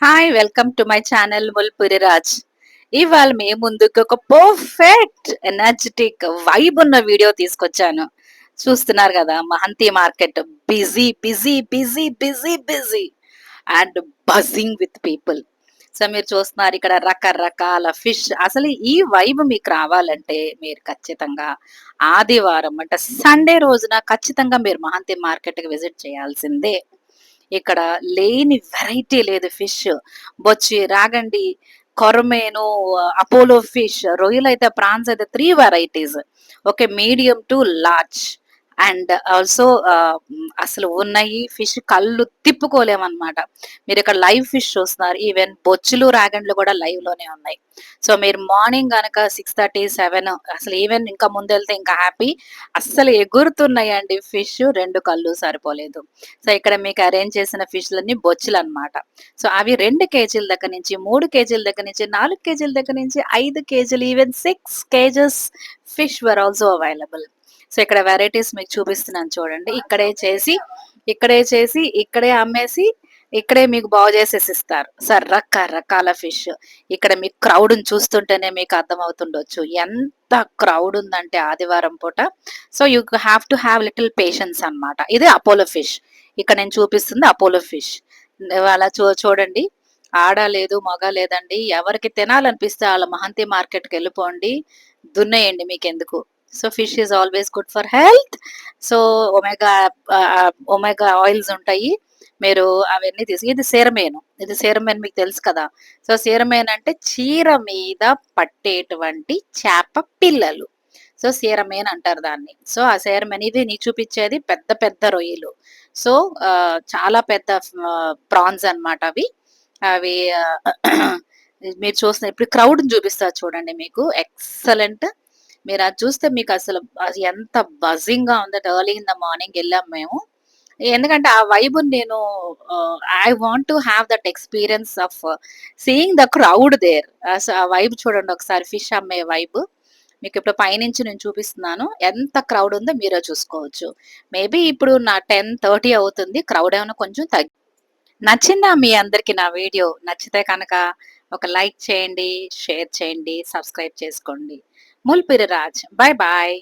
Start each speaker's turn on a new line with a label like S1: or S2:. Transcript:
S1: Hi! Welcome to my channel ముల్పురిరాజ్. ఇవాళ మీ ముందుకు ఒక పర్ఫెక్ట్ ఎనర్జిటిక్ వైబ్ ఉన్న వీడియో తీసుకొచ్చాను. చూస్తున్నారు గదా! Mahanti market busy, busy, busy, busy, busy and buzzing with people. So, మీరు చూస్తున్నారు ఇక్కడ రకరకాల ఫిష్. అసలు ఈ వైబ్ మీకు రావాలంటే మీరు ఖచ్చితంగా ఆదివారం అంటే సండే రోజున ఖచ్చితంగా మీరు మహంతి మార్కెట్‌కి విజిట్ చేయాల్సిందే. ఇక్కడ లేని వెరైటీ లేదు ఫిష్. బొచ్చి, రాగండి, కొరమేను, అపోలో ఫిష్, రొయ్యలైతే ప్రాన్స్ అయితే 3 varieties. Okay. Medium to large. And also అసలు ఉన్నాయి ఫిష్ కళ్ళు తిప్పుకోలేమనమాట. మీరిక్కడ లైవ్ ఫిష్ చూస్తున్నారు. ఈవెన్ బొచ్చులు, రాగండ్లు కూడా లైవ్‌లోనే ఉన్నాయి. సో, మీరు మార్నింగ్ గనక 6:30, 7 అసలు ఈవెన్ ఇంకా ముందెళ్తే ఇంకా హ్యాపీ. అస్సలు ఎగురుతున్నాయండి ఫిష్. 2 కళ్ళు సరిపోలేదు. సో, ఇక్కడ మీకు అరేంజ్ చేసిన ఫిష్‌లన్నీ బొచ్చులనమాట. సో, అవి 2 కేజీల దగ్గర నుంచి, 3 కేజీల దగ్గర నుంచి, 4 కేజీల దగ్గర నుంచి, 5 కేజీలు even 6 kgs fish were also available. So, ఇక్కడ వెరైటీస్ మీకు చూపిస్తున్నాను చూడండి. ఇక్కడే అమ్మేసి, ఇక్కడే మీకు బాగు చేసేసి ఇస్తారు. సో, రకరకాల ఫిష్. ఇక్కడ మీకు క్రౌడ్‌ని చూస్తుంటేనే మీకు అర్థమవుతుండొచ్చు. ఎంత క్రౌడ్ ఉందంటే ఆదివారం పూట. So, you have to have little patience అన్నమాట. ఇది అపోలో ఫిష్. ఇక్కడ నేను చూపిస్తుంది అపోలో ఫిష్. అలా చూడండి. ఆడ లేదు, మగ లేదండి. ఎవరికి తినాలనిపిస్తే ఆళ్ళ మహంతి మార్కెట్‌కెళ్ళిపోండి. దున్నేయండి మీకెందుకు. So, fish is always good for health. So, omega oils ఉంటాయి. మీరు అవన్నీ ఇది సీరమేను. ఇది సీరమేను మీకు తెలుసు కదా! సో, సీరమేను అంటే చీర మీద పట్టేటువంటి చేప పిల్లలు. సో, సీరమేన్ అంటారు దాన్ని. సో, ఆ సీరమేన్ ఇది నీకు చూపిచ్చేది పెద్ద పెద్ద రొయ్యలు. సో, చాలా పెద్ద ప్రాన్స్ అన్నమాట అవి. అవి మీరు చూస్తున్న ఇప్పుడు క్రౌడ్‌ని చూపిస్తా చూడండి మీకు. ఎక్సలెంట్. మీరది చూస్తే మీకసలు అది ఎంత బజింగ్‌గా ఉందంటే ఎర్లీ ఇన్ ద మార్నింగ్ ఎళ్ళాం మేము. ఎందుకంటే ఆ వైబ్‌ని నేను I want to have that experience of seeing the crowd there. ఆ వైబ్ చూడండి ఒకసారి ఫిష్ అమ్మే వైబ్. మీకిప్పుడు పైనుంచి నేను చూపిస్తున్నాను. ఎంత క్రౌడ్ ఉందో మీరే చూసుకోవచ్చు. మేబీ ఇప్పుడు 10:30 అవుతుంది. క్రౌడ్ ఏమైనా కొంచెం నచ్చిందా మీ అందరికి నా వీడియో? నచ్చితే కనుక ఒక లైక్ చేయండి, షేర్ చేయండి, సబ్స్క్రైబ్ చేసుకోండి. ముల్పిరి రాజ్. Bye bye.